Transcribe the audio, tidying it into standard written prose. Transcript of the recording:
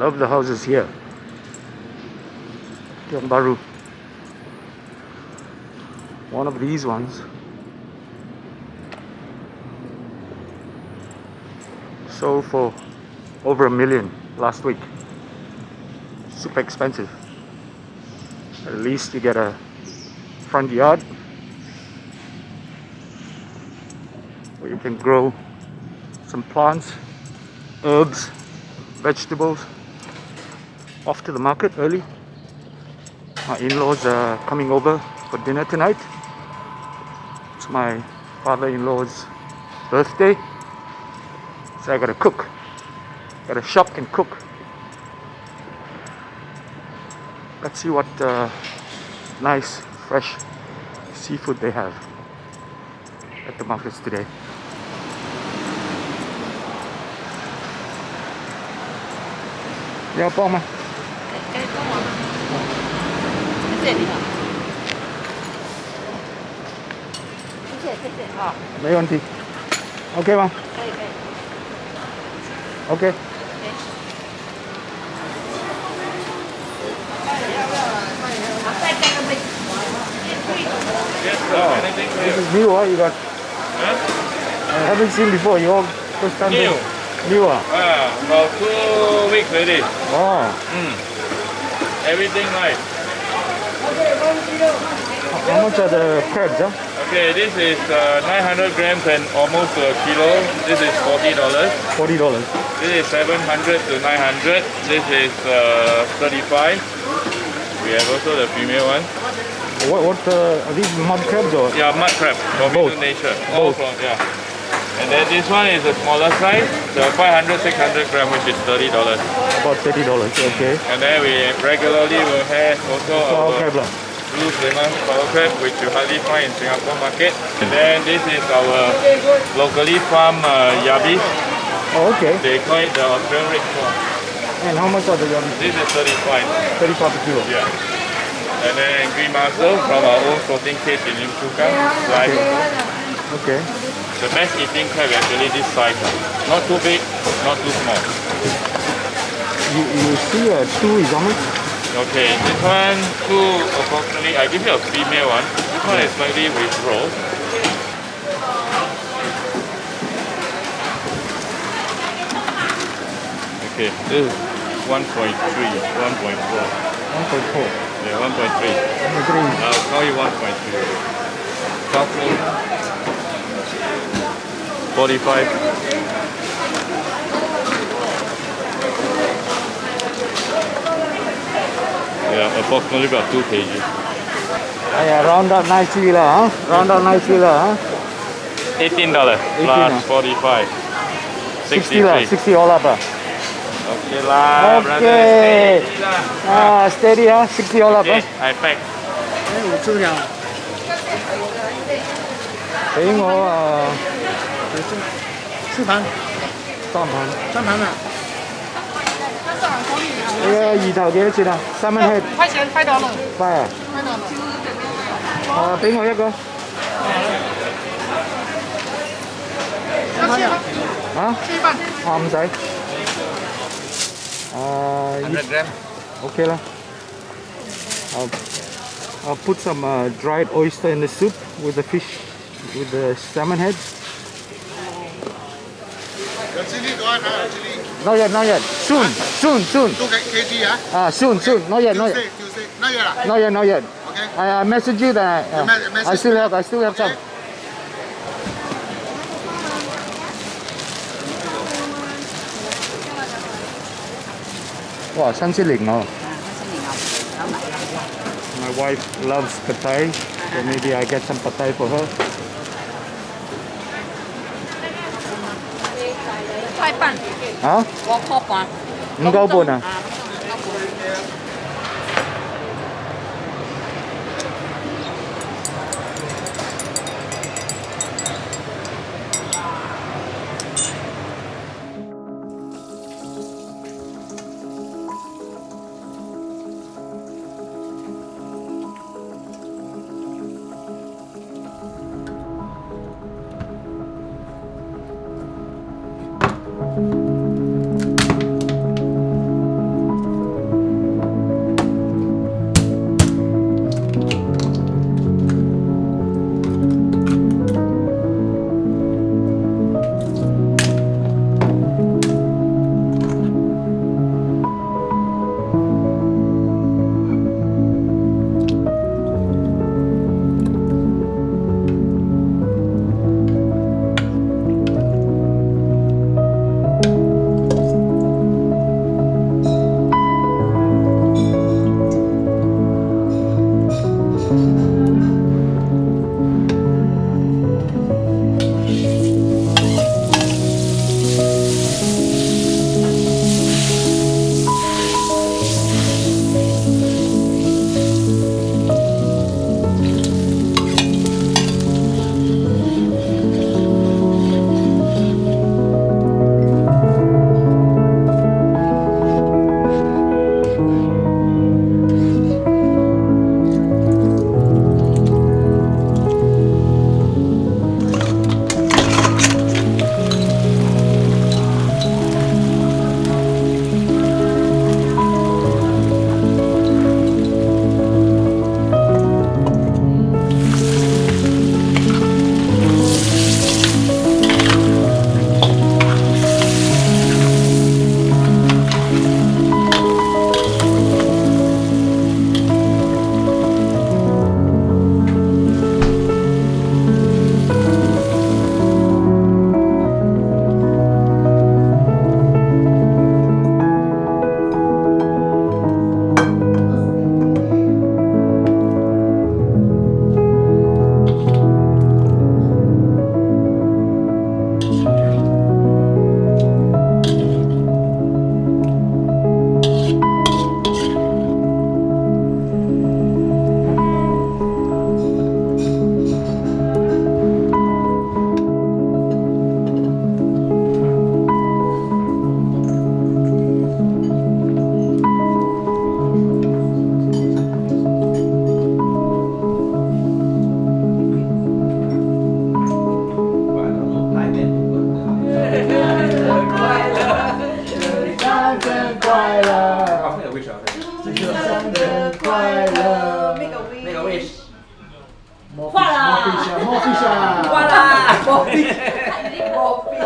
Love the houses here. Tiong Bahru. One of these ones sold for over $1 million last week. Super expensive. At least you get a front yard where you can grow some plants, herbs, vegetables. Off to the market early. My in-laws are coming over for dinner tonight. It's my father-in-law's birthday, so I gotta cook. Gotta shop and cook. Let's see what nice fresh seafood they have at the markets today.要包吗？可以帮我吗？谢谢你啊。谢谢啊。没问题。OK 吗？可以。 OK。Oh, this is new, you got? I haven't seen before. You all first time? New. New, About 2 weeks already. Oh. Everything nice. How much are the crabs, huh? Okay, this is 900 grams and almost a kilo. This is $40. $40. This is 700 to 900. This is 35. We have also the female one. What are these mud crabs or? Yeah, mud crab from Both. Indonesia. All Both. from, yeah. And then this one is a smaller size, the 500, 600 gram, which is $30. About $30, okay. And then we regularly will have also Flower our crab lah. blue slimmer flower crab, which you hardly find in Singapore market. And then this is our locally farmed yabis. Oh, okay. They call it the Australian red claw. And how much are the yummy? This is 35. 35 per kilo. Yeah. And then green mussel from our own floating cage in Lim Chu Kang. Live. Okay. The best eating crab actually this size. Not too big, not too small. You see two is how much? Okay, this one, two approximately, I give you a female one. This one is slightly with roll. Okay, this is 1.3, 1.4. 1.4. Yeah, 1.3. I'll call you 1.3. Truffle. 45. Yeah, approximately about 2 kg. Yeah, round up nicely lah, huh? Round up nicely lah, huh? $18 plus 45. 60 lah, 60 all up ah. Okay lah, brother. Okay. Steady lah. Steady ah, 60 all up Okay, ah. I pack. 我吃了。俾我4盤，3盤，3盤啊。呢個魚頭幾多錢啊？3蚊 head。5塊錢，5 dollar。快啊！俾我一個。要切嗎？啊？切一半。唔使。100 gram. Okay lah. I'll put some dried oyster in the soup with the fish, with the salmon head. The chili don't have chili. Not yet, not yet. Soon. 2 kg, ah? Soon. Not yet. Tuesday. Not yet, ah? Not yet. Okay. I message you that message I still have some. Okay. Wow, 新鮮蓮藕. My wife loves pad thai, so maybe I get some pad thai for her. 塊半。啊5塊半。 5嚿半啊？画啦！画啦！毛笔，毛笔，